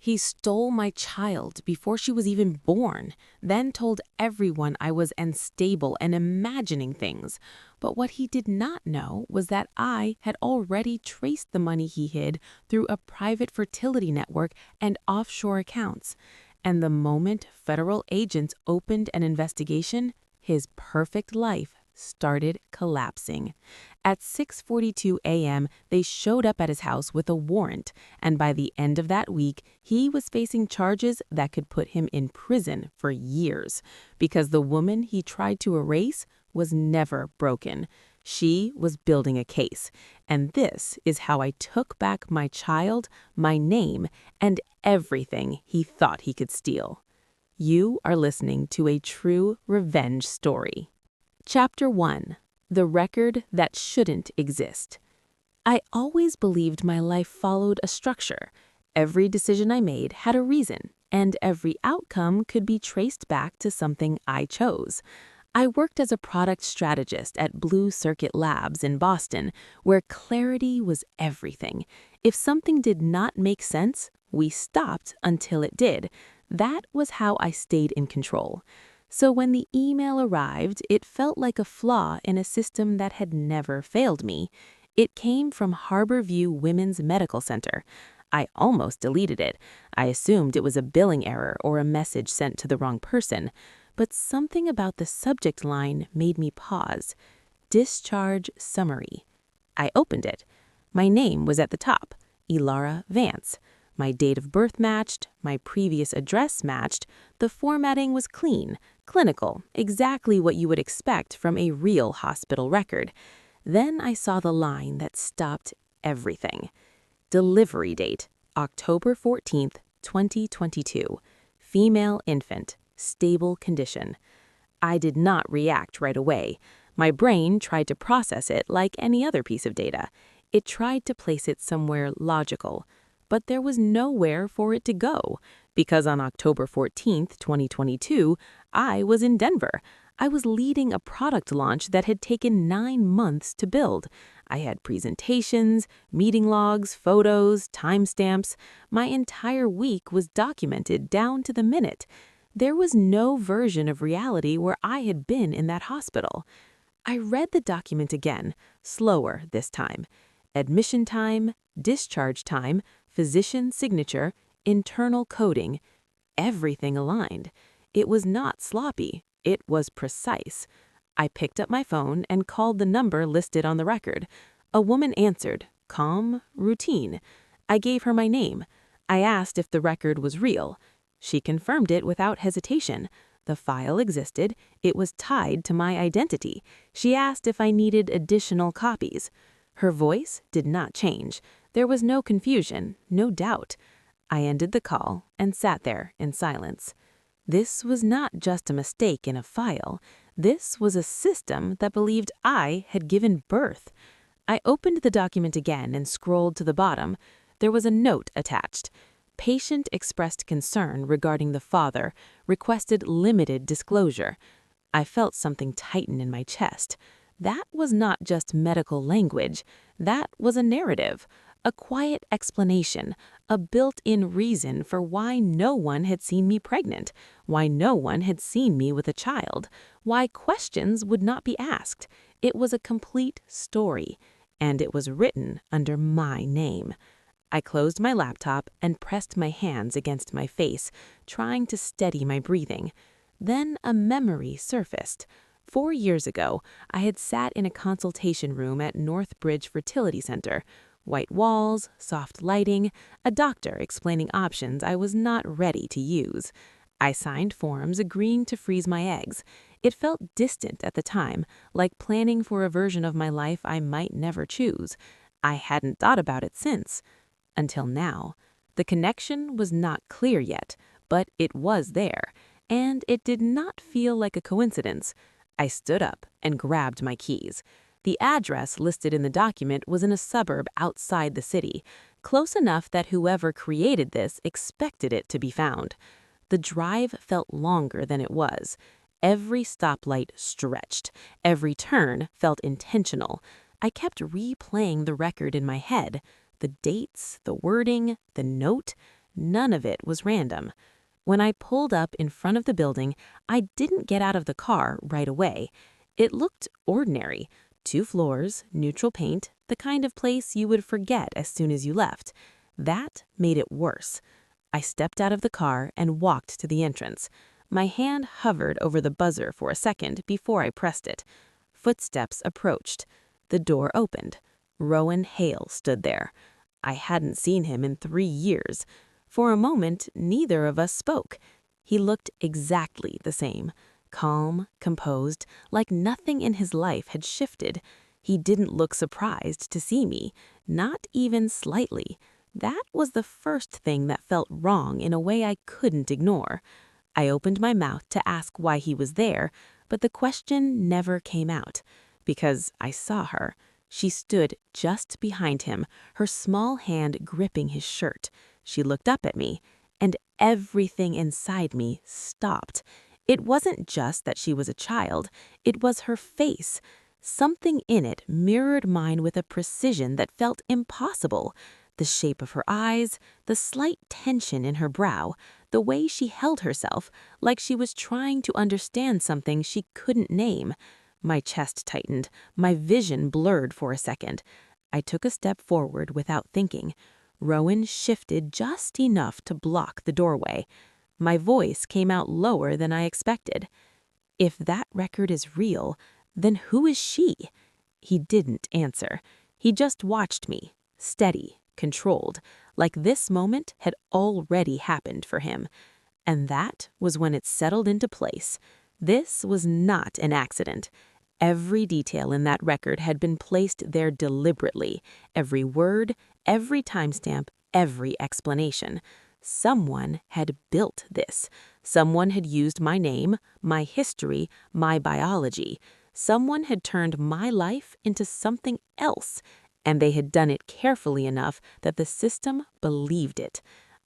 He stole my child before she was even born, then told everyone I was unstable and imagining things. But what he did not know was that I had already traced the money he hid through a private fertility network and offshore accounts. And the moment federal agents opened an investigation, his perfect life started collapsing. At 6:42 a.m., they showed up at his house with a warrant, and by the end of that week, he was facing charges that could put him in prison for years, because the woman he tried to erase was never broken. She was building a case, and this is how I took back my child, my name, and everything he thought he could steal. You are listening to a true revenge story. Chapter 1. The Record That Shouldn't Exist. I always believed my life followed a structure. Every decision I made had a reason, and every outcome could be traced back to something I chose. I worked as a product strategist at Blue Circuit Labs in Boston, where clarity was everything. If something did not make sense, we stopped until it did. That was how I stayed in control. So when the email arrived, it felt like a flaw in a system that had never failed me. It came from Harborview Women's Medical Center. I almost deleted it. I assumed it was a billing error or a message sent to the wrong person. But something about the subject line made me pause. Discharge Summary. I opened it. My name was at the top, Elara Vance. My date of birth matched, my previous address matched, the formatting was clean, clinical, exactly what you would expect from a real hospital record. Then I saw the line that stopped everything. Delivery date, October 14th, 2022. Female infant, stable condition. I did not react right away. My brain tried to process it like any other piece of data. It tried to place it somewhere logical. But there was nowhere for it to go, because on October 14th, 2022, I was in Denver. I was leading a product launch that had taken 9 months to build. I had presentations, meeting logs, photos, timestamps. My entire week was documented down to the minute. There was no version of reality where I had been in that hospital. I read the document again, slower this time. Admission time, discharge time, physician signature, internal coding. Everything aligned. It was not sloppy. It was precise. I picked up my phone and called the number listed on the record. A woman answered, calm, routine. I gave her my name. I asked if the record was real. She confirmed it without hesitation. The file existed. It was tied to my identity. She asked if I needed additional copies. Her voice did not change. There was no confusion, no doubt. I ended the call and sat there in silence. This was not just a mistake in a file. This was a system that believed I had given birth. I opened the document again and scrolled to the bottom. There was a note attached. Patient expressed concern regarding the father, requested limited disclosure. I felt something tighten in my chest. That was not just medical language. That was a narrative, a quiet explanation, a built-in reason for why no one had seen me pregnant, why no one had seen me with a child, why questions would not be asked. It was a complete story, and it was written under my name. I closed my laptop and pressed my hands against my face, trying to steady my breathing. Then a memory surfaced. 4 years ago, I had sat in a consultation room at Northbridge Fertility Center. White walls, soft lighting, a doctor explaining options I was not ready to use. I signed forms agreeing to freeze my eggs. It felt distant at the time, like planning for a version of my life I might never choose. I hadn't thought about it since. Until now. The connection was not clear yet, but it was there, and it did not feel like a coincidence. I stood up and grabbed my keys. The address listed in the document was in a suburb outside the city, close enough that whoever created this expected it to be found. The drive felt longer than it was. Every stoplight stretched. Every turn felt intentional. I kept replaying the record in my head. The dates, the wording, the note. None of it was random. When I pulled up in front of the building, I didn't get out of the car right away. It looked ordinary. 2 floors, neutral paint, the kind of place you would forget as soon as you left. That made it worse. I stepped out of the car and walked to the entrance. My hand hovered over the buzzer for a second before I pressed it. Footsteps approached. The door opened. Rowan Hale stood there. I hadn't seen him in 3 years. For a moment, neither of us spoke. He looked exactly the same. Calm, composed, like nothing in his life had shifted. He didn't look surprised to see me, not even slightly. That was the first thing that felt wrong in a way I couldn't ignore. I opened my mouth to ask why he was there, but the question never came out. Because I saw her. She stood just behind him, her small hand gripping his shirt. She looked up at me, and everything inside me stopped. It wasn't just that she was a child, it was her face. Something in it mirrored mine with a precision that felt impossible. The shape of her eyes, the slight tension in her brow, the way she held herself, like she was trying to understand something she couldn't name. My chest tightened, my vision blurred for a second. I took a step forward without thinking. Rowan shifted just enough to block the doorway. My voice came out lower than I expected. If that record is real, then who is she? He didn't answer. He just watched me, steady, controlled, like this moment had already happened for him. And that was when it settled into place. This was not an accident. Every detail in that record had been placed there deliberately. Every word, every timestamp, every explanation. Someone had built this. Someone had used my name, my history, my biology. Someone had turned my life into something else, and they had done it carefully enough that the system believed it.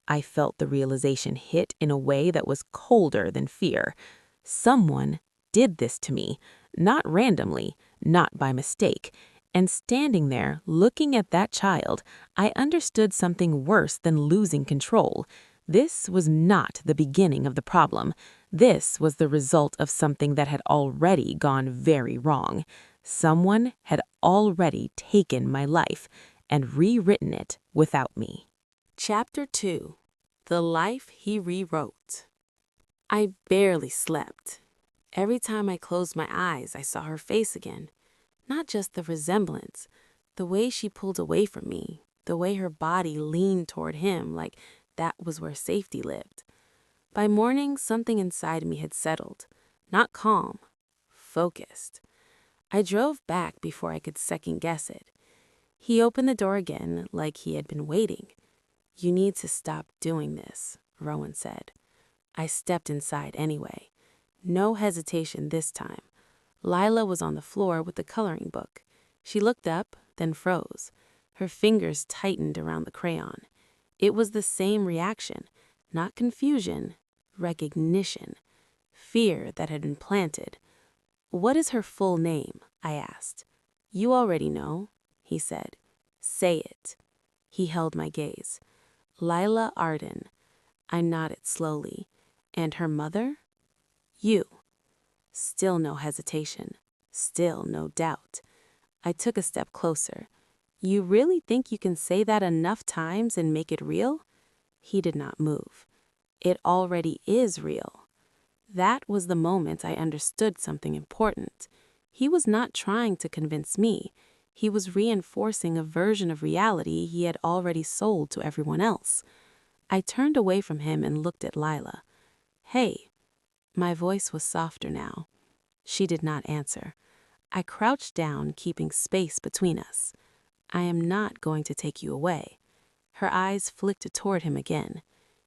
I felt the realization hit in a way that was colder than fear. Someone did this to me, not randomly, not by mistake. And standing there, looking at that child, I understood something worse than losing control. This was not the beginning of the problem. This was the result of something that had already gone very wrong. Someone had already taken my life and rewritten it without me. Chapter 2. The Life He Rewrote. I barely slept. Every time I closed my eyes, I saw her face again. Not just the resemblance, the way she pulled away from me, the way her body leaned toward him like that was where safety lived. By morning, something inside me had settled. Not calm, focused. I drove back before I could second guess it. He opened the door again like he had been waiting. "You need to stop doing this," Rowan said. I stepped inside anyway. No hesitation this time. Lila was on the floor with the coloring book. She looked up, then froze. Her fingers tightened around the crayon. It was the same reaction, not confusion, recognition, fear that had been planted. "What is her full name?" I asked. "You already know," he said. "Say it." He held my gaze. "Lila Arden." I nodded slowly. "And her mother?" "You." Still no hesitation. Still no doubt. I took a step closer. "You really think you can say that enough times and make it real?" He did not move. "It already is real." That was the moment I understood something important. He was not trying to convince me. He was reinforcing a version of reality he had already sold to everyone else. I turned away from him and looked at Lila. "Hey." My voice was softer now. She did not answer. I crouched down, keeping space between us. "I am not going to take you away." Her eyes flicked toward him again.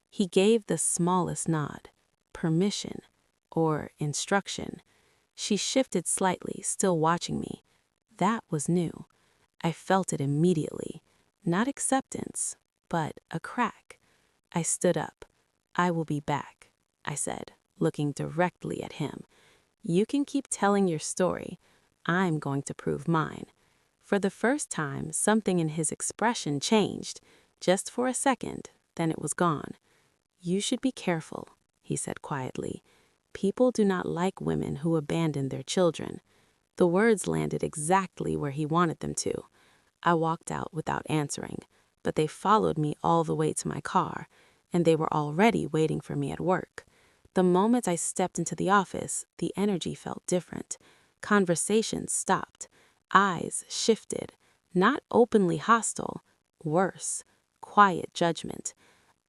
He gave the smallest nod. Permission. Or instruction. She shifted slightly, still watching me. That was new. I felt it immediately. Not acceptance, but a crack. I stood up. "I will be back," I said, looking directly at him. "You can keep telling your story. I'm going to prove mine." For the first time, something in his expression changed. Just for a second, Then it was gone. "You should be careful," he said quietly. "People do not like women who abandon their children." The words landed exactly where he wanted them to. I walked out without answering, but they followed me all the way to my car, and they were already waiting for me at work. The moment I stepped into the office, the energy felt different. Conversations stopped. Eyes shifted. Not openly hostile. Worse. Quiet judgment.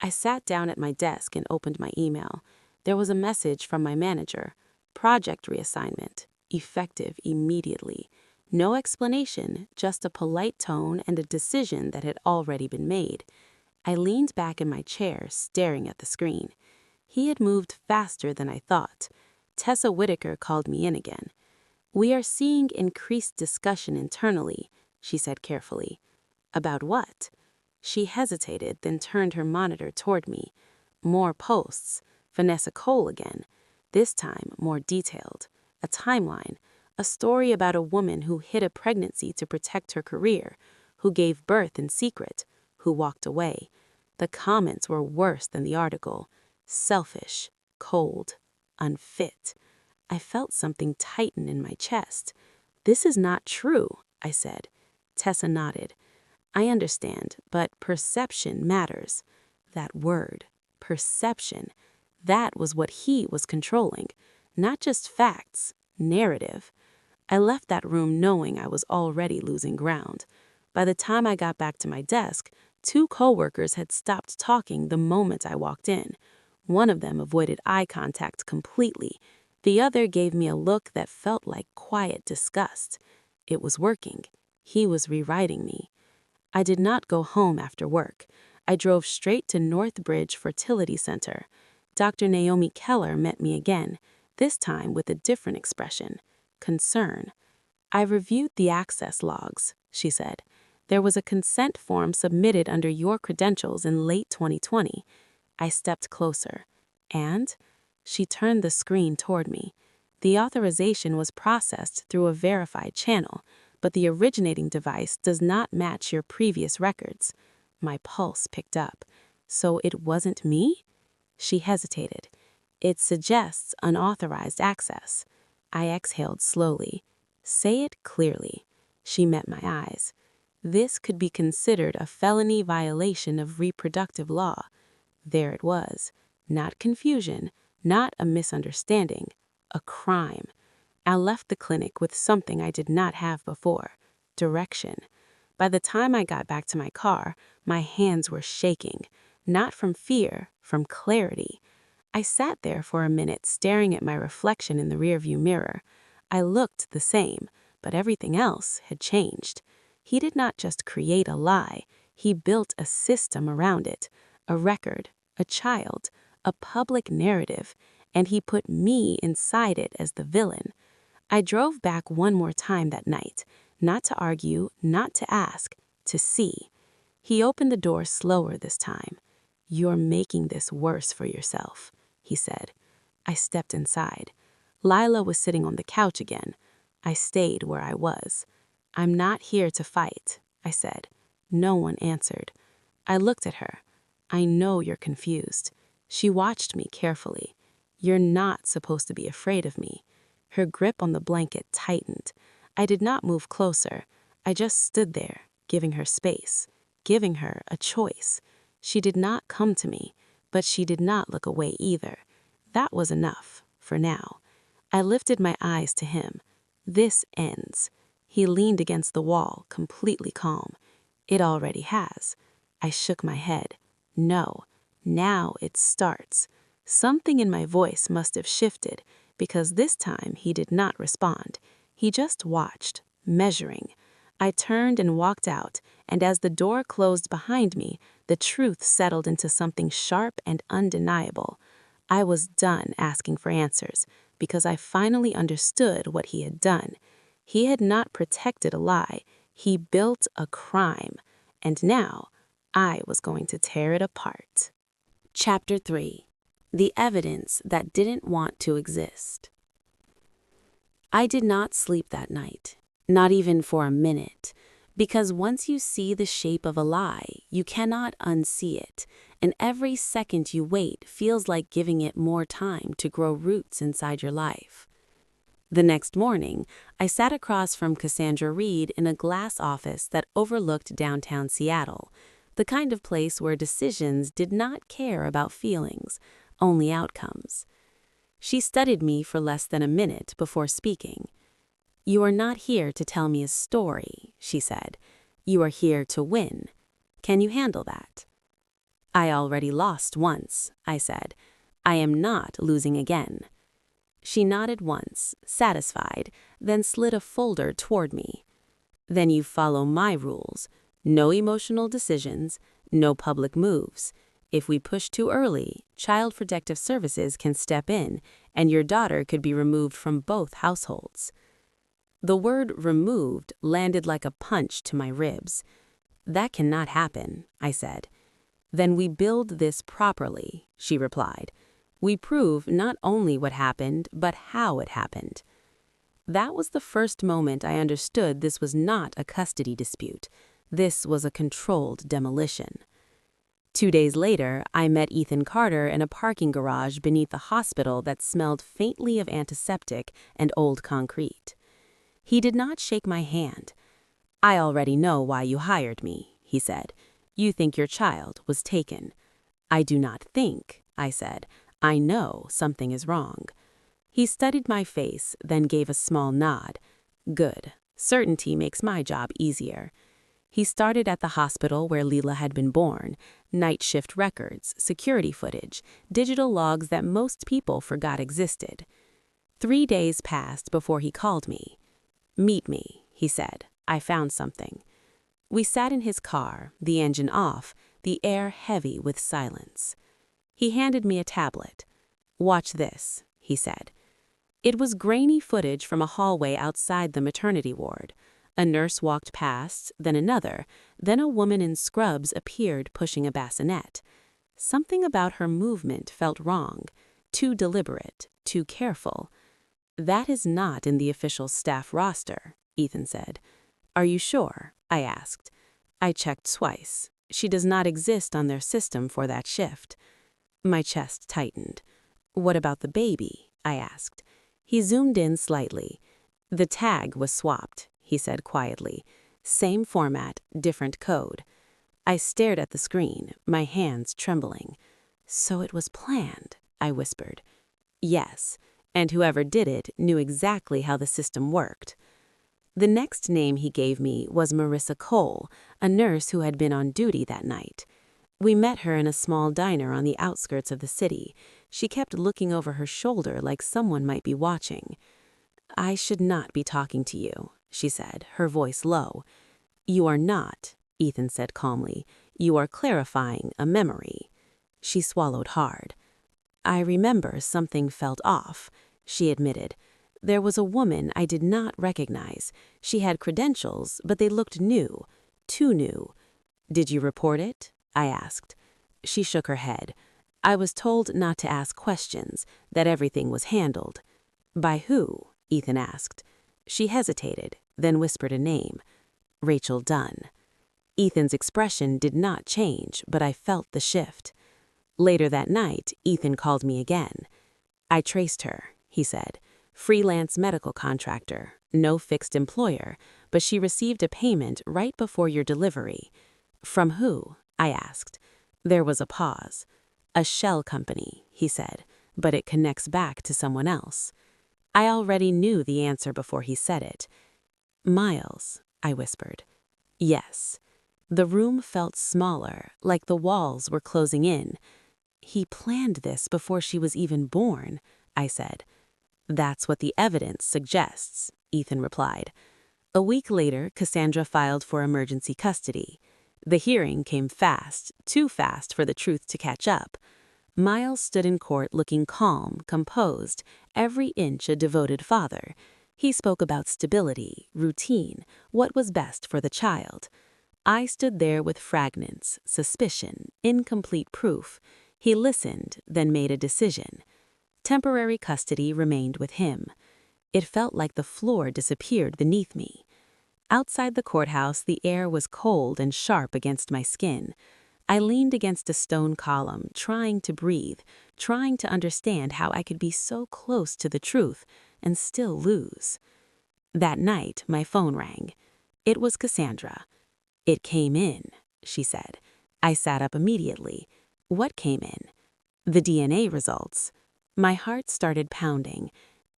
I sat down at my desk and opened my email. There was a message from my manager. Project reassignment. Effective immediately. No explanation, just a polite tone and a decision that had already been made. I leaned back in my chair, staring at the screen. He had moved faster than I thought. Tessa Whitaker called me in again. "We are seeing increased discussion internally," she said carefully. "About what?" She hesitated, then turned her monitor toward me. More posts. Vanessa Cole again. This time more detailed. A timeline. A story about a woman who hid a pregnancy to protect her career, who gave birth in secret, who walked away. The comments were worse than the article. Selfish, cold, unfit. I felt something tighten in my chest. "This is not true," I said. Tessa nodded. "I understand, but perception matters." That word, perception, that was what he was controlling. Not just facts, narrative. I left that room knowing I was already losing ground. By the time I got back to my desk, 2 coworkers had stopped talking the moment I walked in. One of them avoided eye contact completely. The other gave me a look that felt like quiet disgust. It was working. He was rewriting me. I did not go home after work. I drove straight to Northbridge Fertility Center. Dr. Naomi Keller met me again, this time with a different expression. Concern. "I reviewed the access logs," she said. "There was a consent form submitted under your credentials in late 2020. I stepped closer. "And?" She turned the screen toward me. "The authorization was processed through a verified channel, but the originating device does not match your previous records." My pulse picked up. "So it wasn't me?" She hesitated. "It suggests unauthorized access." I exhaled slowly. "Say it clearly." She met my eyes. "This could be considered a felony violation of reproductive law." There it was. Not confusion, not a misunderstanding. A crime. I left the clinic with something I did not have before. Direction. By the time I got back to my car, my hands were shaking. Not from fear, from clarity. I sat there for a minute staring at my reflection in the rearview mirror. I looked the same, but everything else had changed. He did not just create a lie, he built a system around it, a record, a child, a public narrative, and he put me inside it as the villain. I drove back one more time that night, not to argue, not to ask, to see. He opened the door slower this time. "You're making this worse for yourself," he said. I stepped inside. Lila was sitting on the couch again. I stayed where I was. "I'm not here to fight," I said. No one answered. I looked at her. "I know you're confused." She watched me carefully. "You're not supposed to be afraid of me." Her grip on the blanket tightened. I did not move closer. I just stood there, giving her space, giving her a choice. She did not come to me, but she did not look away either. That was enough, for now. I lifted my eyes to him. "This ends." He leaned against the wall, completely calm. "It already has." I shook my head. "No, now it starts." Something in my voice must have shifted, because this time he did not respond. He just watched, measuring. I turned and walked out, and as the door closed behind me, the truth settled into something sharp and undeniable. I was done asking for answers, because I finally understood what he had done. He had not protected a lie. He built a crime. And now, I was going to tear it apart. Chapter 3. The Evidence That Didn't Want to Exist. I did not sleep that night, not even for a minute, because once you see the shape of a lie, you cannot unsee it, and every second you wait feels like giving it more time to grow roots inside your life. The next morning, I sat across from Cassandra Reed in a glass office that overlooked downtown Seattle, the kind of place where decisions did not care about feelings, only outcomes. She studied me for less than a minute before speaking. "You are not here to tell me a story," she said. "You are here to win. Can you handle that?" "I already lost once," I said. "I am not losing again." She nodded once, satisfied, then slid a folder toward me. "Then you follow my rules. No emotional decisions, no public moves. If we push too early, Child Protective Services can step in, and your daughter could be removed from both households." The word "removed" landed like a punch to my ribs. "That cannot happen," I said. "Then we build this properly," she replied. "We prove not only what happened, but how it happened." That was the first moment I understood this was not a custody dispute. This was a controlled demolition. 2 days later, I met Ethan Carter in a parking garage beneath a hospital that smelled faintly of antiseptic and old concrete. He did not shake my hand. "I already know why you hired me," he said. "You think your child was taken." "I do not think," I said. "I know something is wrong." He studied my face, then gave a small nod. "Good. Certainty makes my job easier." He started at the hospital where Leela had been born. Night shift records, security footage, digital logs that most people forgot existed. 3 days passed before he called me. "Meet me," he said. "I found something." We sat in his car, the engine off, the air heavy with silence. He handed me a tablet. "Watch this," he said. It was grainy footage from a hallway outside the maternity ward. A nurse walked past, then another, then a woman in scrubs appeared pushing a bassinet. Something about her movement felt wrong, too deliberate, too careful. "That is not in the official staff roster," Ethan said. "Are you sure?" I asked. "I checked twice. She does not exist on their system for that shift." My chest tightened. "What about the baby?" I asked. He zoomed in slightly. "The tag was swapped," he said quietly. "Same format, different code." I stared at the screen, my hands trembling. "So it was planned," I whispered. "Yes, and whoever did it knew exactly how the system worked." The next name he gave me was Marissa Cole, a nurse who had been on duty that night. We met her in a small diner on the outskirts of the city. She kept looking over her shoulder like someone might be watching. "I should not be talking to you," she said, her voice low. "You are not," Ethan said calmly. "You are clarifying a memory." She swallowed hard. "I remember something felt off," she admitted. "There was a woman I did not recognize. She had credentials, but they looked new, too new." "Did you report it?" I asked. She shook her head. "I was told not to ask questions, that everything was handled." "By who?" Ethan asked. She hesitated, then whispered a name. "Rachel Dunn." Ethan's expression did not change, but I felt the shift. Later that night, Ethan called me again. "I traced her," he said. "Freelance medical contractor, no fixed employer, but she received a payment right before your delivery." "From who?" I asked. There was a pause. "A shell company," he said, "but it connects back to someone else." I already knew the answer before he said it. "Miles," I whispered. "Yes." The room felt smaller, like the walls were closing in. "He planned this before she was even born," I said. "That's what the evidence suggests," Ethan replied. A week later, Cassandra filed for emergency custody. The hearing came fast, too fast for the truth to catch up. Miles stood in court looking calm, composed, every inch a devoted father. He spoke about stability, routine, what was best for the child. I stood there with fragments, suspicion, incomplete proof. He listened, then made a decision. Temporary custody remained with him. It felt like the floor disappeared beneath me. Outside the courthouse, the air was cold and sharp against my skin. I leaned against a stone column, trying to breathe, trying to understand how I could be so close to the truth and still lose. That night, my phone rang. It was Cassandra. "It came in," she said. I sat up immediately. "What came in?" "The DNA results." My heart started pounding.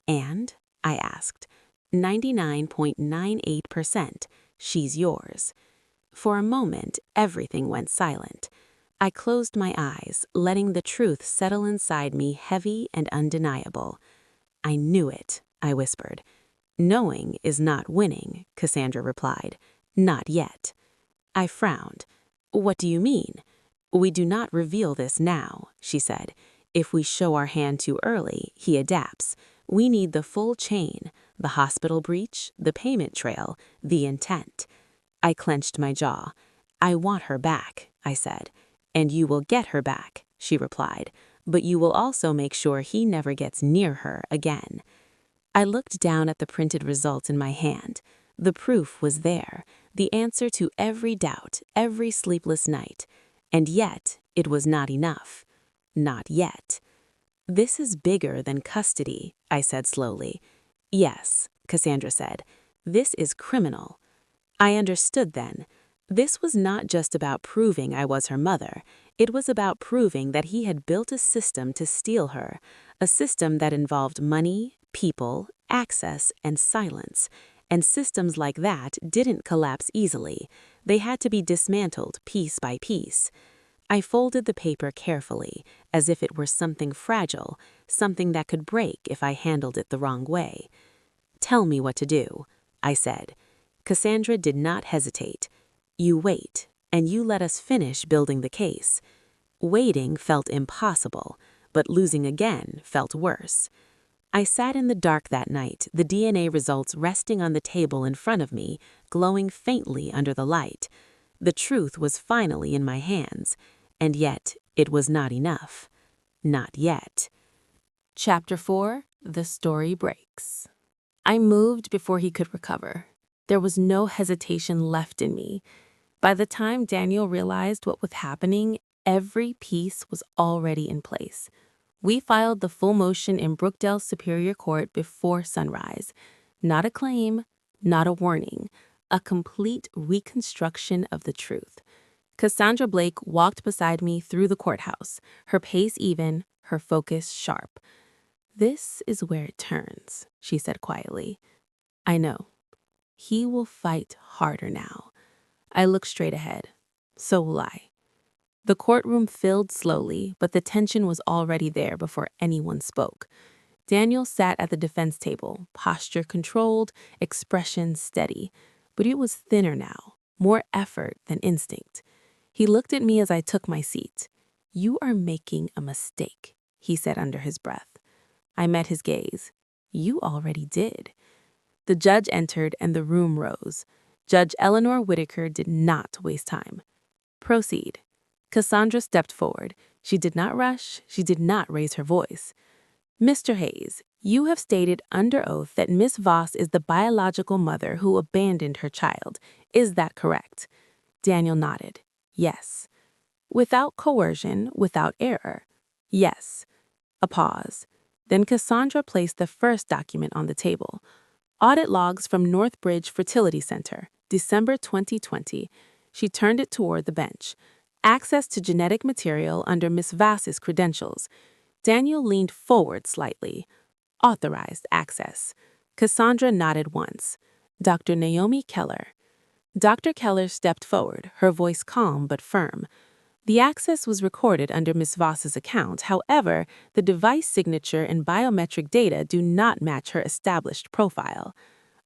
"And?" I asked. 99.98%. She's yours." For a moment, everything went silent. I closed my eyes, letting the truth settle inside me heavy and undeniable. "I knew it," I whispered. "Knowing is not winning," Cassandra replied. "Not yet." I frowned. "What do you mean?" "We do not reveal this now," she said. "If we show our hand too early, he adapts. We need the full chain, the hospital breach, the payment trail, the intent." I clenched my jaw. "I want her back," I said. "And you will get her back," she replied. "But you will also make sure he never gets near her again." I looked down at the printed results in my hand. The proof was there, the answer to every doubt, every sleepless night. And yet, it was not enough. Not yet. "This is bigger than custody," I said slowly. "Yes," Cassandra said. "This is criminal." I understood then. This was not just about proving I was her mother. It was about proving that he had built a system to steal her, a system that involved money, people, access, and silence. And systems like that didn't collapse easily. They had to be dismantled piece by piece. I folded the paper carefully, as if it were something fragile, something that could break if I handled it the wrong way. "Tell me what to do," I said. Cassandra did not hesitate. "You wait, and you let us finish building the case." Waiting felt impossible, but losing again felt worse. I sat in the dark that night, the DNA results resting on the table in front of me, glowing faintly under the light. The truth was finally in my hands, and yet it was not enough. Not yet. Chapter 4: The Story Breaks. I moved before he could recover. There was no hesitation left in me. By the time Daniel realized what was happening, every piece was already in place. We filed the full motion in Brookdale Superior Court before sunrise. Not a claim, not a warning, a complete reconstruction of the truth. Cassandra Blake walked beside me through the courthouse, her pace even, her focus sharp. "This is where it turns," she said quietly. "I know. He will fight harder now." I looked straight ahead. So will I. The courtroom filled slowly, but the tension was already there before anyone spoke. Daniel sat at the defense table, posture controlled, expression steady. But it was thinner now, more effort than instinct. He looked at me as I took my seat. "You are making a mistake," he said under his breath. I met his gaze. "You already did." The judge entered and the room rose. Judge Eleanor Whitaker did not waste time. "Proceed." Cassandra stepped forward. She did not rush. She did not raise her voice. "Mr. Hayes, you have stated under oath that Miss Voss is the biological mother who abandoned her child. Is that correct?" Daniel nodded. "Yes." "Without coercion, without error?" "Yes." A pause. Then Cassandra placed the first document on the table. Audit logs from Northbridge Fertility Center, December 2020. She turned it toward the bench. Access to genetic material under Miss Vass's credentials. Daniel leaned forward slightly. Authorized access. Cassandra nodded once. Dr. Naomi Keller. Dr. Keller stepped forward, her voice calm but firm. The access was recorded under Miss Voss's account. However, the device signature and biometric data do not match her established profile.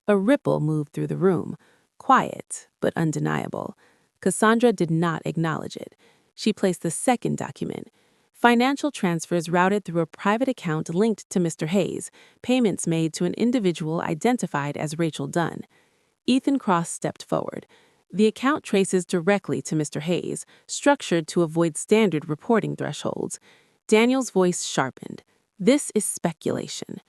A ripple moved through the room, quiet but undeniable. Cassandra did not acknowledge it. She placed the second document. Financial transfers routed through a private account linked to Mr. Hayes, payments made to an individual identified as Rachel Dunn. Ethan Cross stepped forward. The account traces directly to Mr. Hayes, structured to avoid standard reporting thresholds. Daniel's voice sharpened. "This is speculation."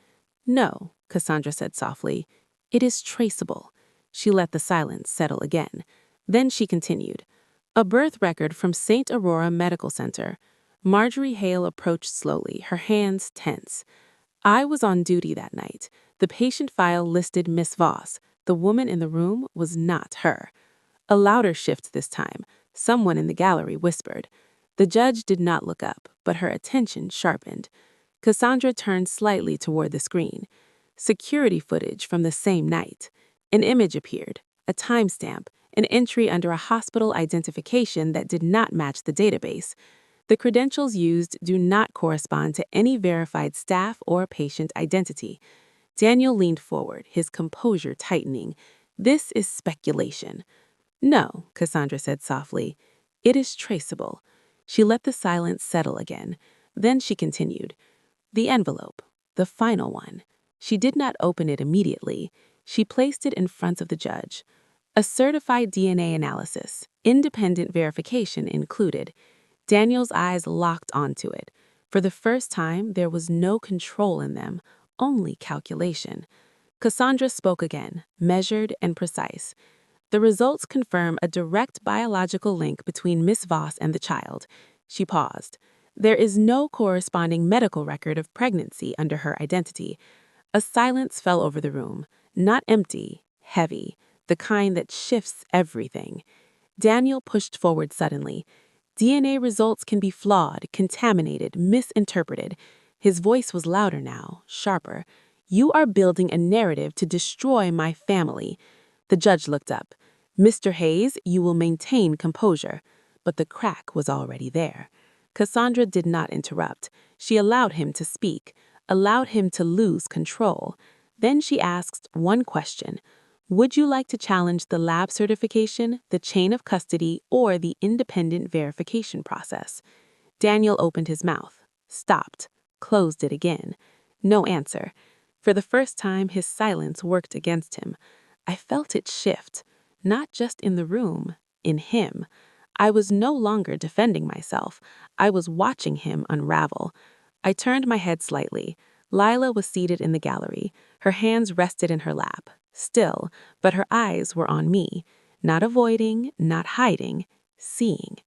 "No," Cassandra said softly. "It is traceable." She let the silence settle again. Then she continued. A birth record from St. Aurora Medical Center. Marjorie Hale approached slowly, her hands tense. I was on duty that night. The patient file listed Miss Voss. The woman in the room was not her. A louder shift this time. Someone in the gallery whispered. The judge did not look up, but her attention sharpened. Cassandra turned slightly toward the screen. Security footage from the same night. An image appeared, a timestamp, an entry under a hospital identification that did not match the database. The credentials used do not correspond to any verified staff or patient identity. Daniel leaned forward, his composure tightening. This is speculation. No, Cassandra said softly. It is traceable. She let the silence settle again. Then she continued. The envelope, the final one. She did not open it immediately. She placed it in front of the judge. A certified DNA analysis, independent verification included. Daniel's eyes locked onto it. For the first time, there was no control in them, only calculation. Cassandra spoke again, measured and precise. The results confirm a direct biological link between Miss Voss and the child. She paused. There is no corresponding medical record of pregnancy under her identity. A silence fell over the room, not empty, heavy, the kind that shifts everything. Daniel pushed forward suddenly. DNA results can be flawed, contaminated, misinterpreted. His voice was louder now, sharper. You are building a narrative to destroy my family. The judge looked up. Mr. Hayes, you will maintain composure. But the crack was already there. Cassandra did not interrupt. She allowed him to speak, allowed him to lose control. Then she asked one question. Would you like to challenge the lab certification, the chain of custody, or the independent verification process? Daniel opened his mouth, stopped, closed it again. No answer. For the first time, his silence worked against him. I felt it shift, not just in the room, in him. I was no longer defending myself. I was watching him unravel. I turned my head slightly. Lila was seated in the gallery. Her hands rested in her lap, still, but her eyes were on me, not avoiding, not hiding, seeing.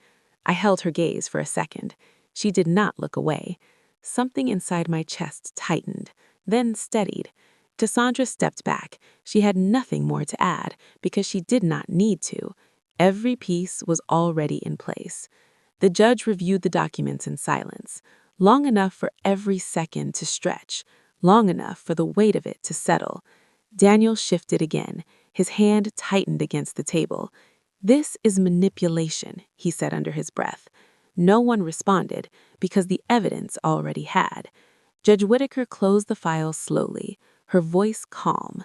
I held her gaze for a second. She did not look away. Something inside my chest tightened, then steadied. Cassandra stepped back. She had nothing more to add because she did not need to. Every piece was already in place. The judge reviewed the documents in silence, long enough for every second to stretch, long enough for the weight of it to settle. Daniel shifted again. His hand tightened against the table. This is manipulation, he said under his breath. No one responded because the evidence already had. Judge Whitaker closed the file slowly, her voice calm.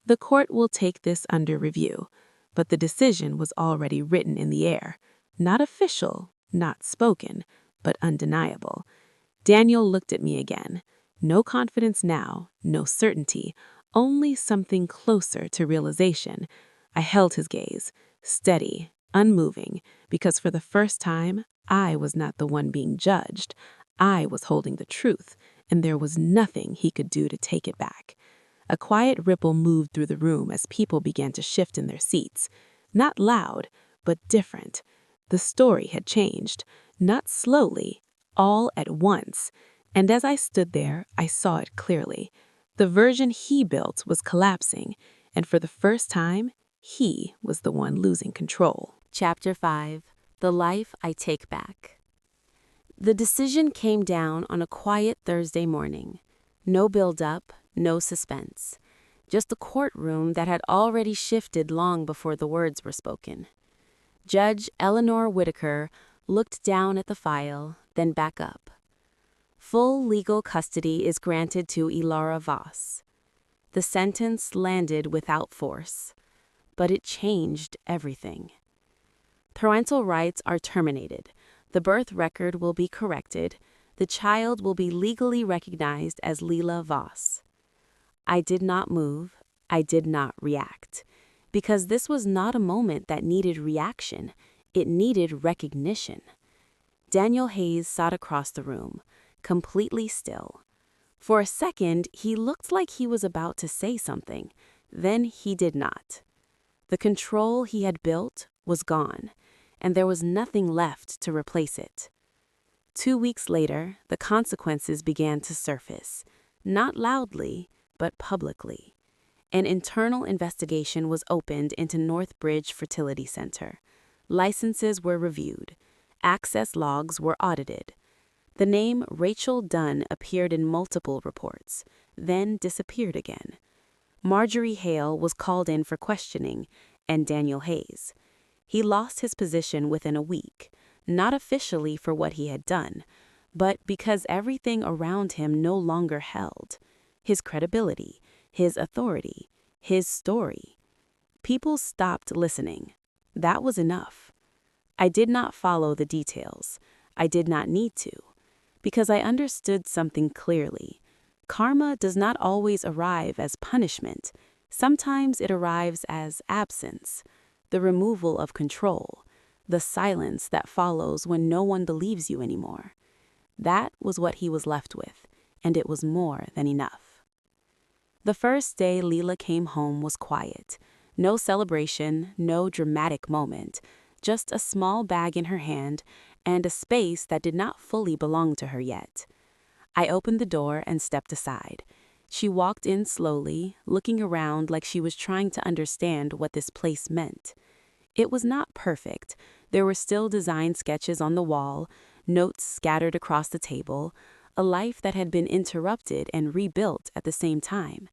The court will take this under review. But the decision was already written in the air. Not official, not spoken, but undeniable. Daniel looked at me again. No confidence now, no certainty, only something closer to realization. I held his gaze, steady, unmoving, because for the first time, I was not the one being judged. I was holding the truth, and there was nothing he could do to take it back. A quiet ripple moved through the room as people began to shift in their seats. Not loud, but different. The story had changed, not slowly, all at once. And as I stood there, I saw it clearly. The version he built was collapsing, and for the first time, he was the one losing control. Chapter 5. The Life I Take Back. The decision came down on a quiet Thursday morning. No build-up, no suspense. Just a courtroom that had already shifted long before the words were spoken. Judge Eleanor Whitaker looked down at the file, then back up. Full legal custody is granted to Ilara Voss. The sentence landed without force, but it changed everything. Parental rights are terminated. The birth record will be corrected. The child will be legally recognized as Lila Voss. I did not move. I did not react. Because this was not a moment that needed reaction. It needed recognition. Daniel Hayes sat across the room, completely still. For a second, he looked like he was about to say something. Then he did not. The control he had built was gone, and there was nothing left to replace it. 2 weeks later, the consequences began to surface, not loudly, but publicly. An internal investigation was opened into Northbridge Fertility Center. Licenses were reviewed. Access logs were audited. The name Rachel Dunn appeared in multiple reports, then disappeared again. Marjorie Hale was called in for questioning, and Daniel Hayes. He lost his position within a week, not officially for what he had done, but because everything around him no longer held. His credibility, his authority, his story. People stopped listening. That was enough. I did not follow the details. I did not need to, because I understood something clearly. Karma does not always arrive as punishment. Sometimes it arrives as absence, the removal of control, the silence that follows when no one believes you anymore. That was what he was left with, and it was more than enough. The first day Leela came home was quiet. No celebration, no dramatic moment, just a small bag in her hand and a space that did not fully belong to her yet. I opened the door and stepped aside. She walked in slowly, looking around like she was trying to understand what this place meant. It was not perfect. There were still design sketches on the wall, notes scattered across the table, a life that had been interrupted and rebuilt at the same time.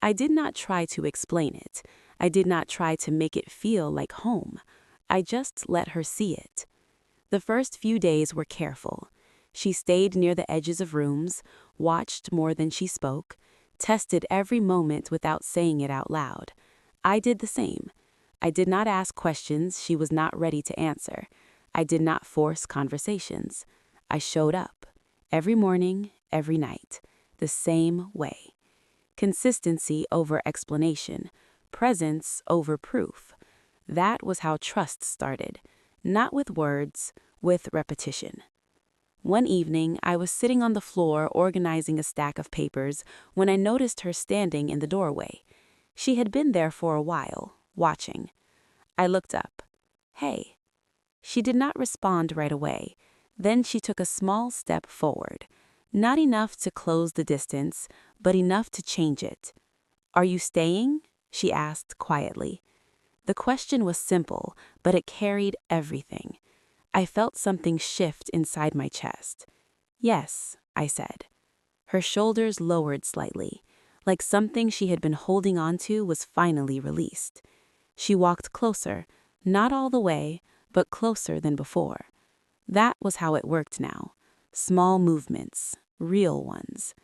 I did not try to explain it. I did not try to make it feel like home. I just let her see it. The first few days were careful. She stayed near the edges of rooms, watched more than she spoke, tested every moment without saying it out loud. I did the same. I did not ask questions she was not ready to answer. I did not force conversations. I showed up. Every morning, every night. The same way. Consistency over explanation. Presence over proof. That was how trust started. Not with words, with repetition. One evening, I was sitting on the floor organizing a stack of papers when I noticed her standing in the doorway. She had been there for a while, watching. I looked up. "Hey." She did not respond right away. Then she took a small step forward. Not enough to close the distance, but enough to change it. "Are you staying?" she asked quietly. The question was simple, but it carried everything. I felt something shift inside my chest. "Yes," I said. Her shoulders lowered slightly, like something she had been holding on to was finally released. She walked closer, not all the way, but closer than before. That was how it worked now. Small movements, real ones.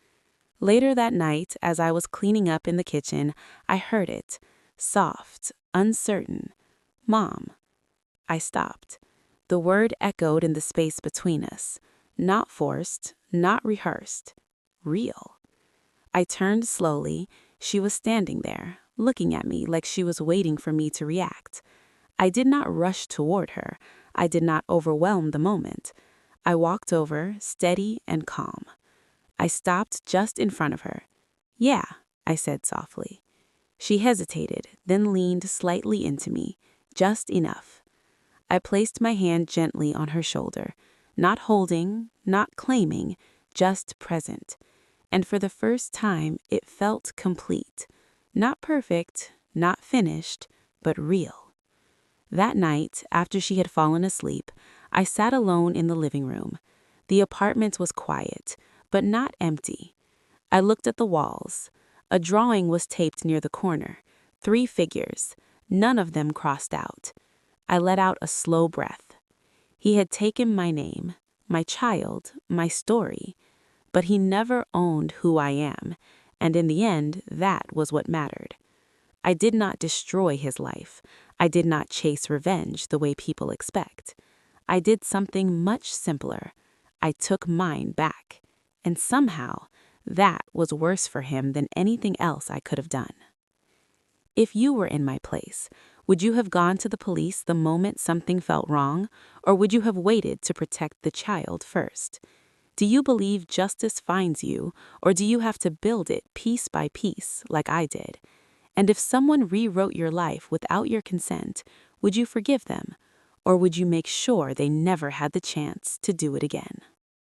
Later that night, as I was cleaning up in the kitchen, I heard it, soft, uncertain. "Mom." I stopped. The word echoed in the space between us. Not forced, not rehearsed. Real. I turned slowly. She was standing there, looking at me like she was waiting for me to react. I did not rush toward her. I did not overwhelm the moment. I walked over, steady and calm. I stopped just in front of her. "Yeah," I said softly. She hesitated, then leaned slightly into me, just enough. I placed my hand gently on her shoulder, not holding, not claiming, just present. And for the first time, it felt complete. Not perfect, not finished, but real. That night, after she had fallen asleep, I sat alone in the living room. The apartment was quiet, but not empty. I looked at the walls. A drawing was taped near the corner. 3 figures, none of them crossed out. I let out a slow breath. He had taken my name, my child, my story, but he never owned who I am, and in the end, that was what mattered. I did not destroy his life. I did not chase revenge the way people expect. I did something much simpler. I took mine back, and somehow, that was worse for him than anything else I could have done. If you were in my place, would you have gone to the police the moment something felt wrong, or would you have waited to protect the child first? Do you believe justice finds you, or do you have to build it piece by piece, like I did? And if someone rewrote your life without your consent, would you forgive them? Or would you make sure they never had the chance to do it again?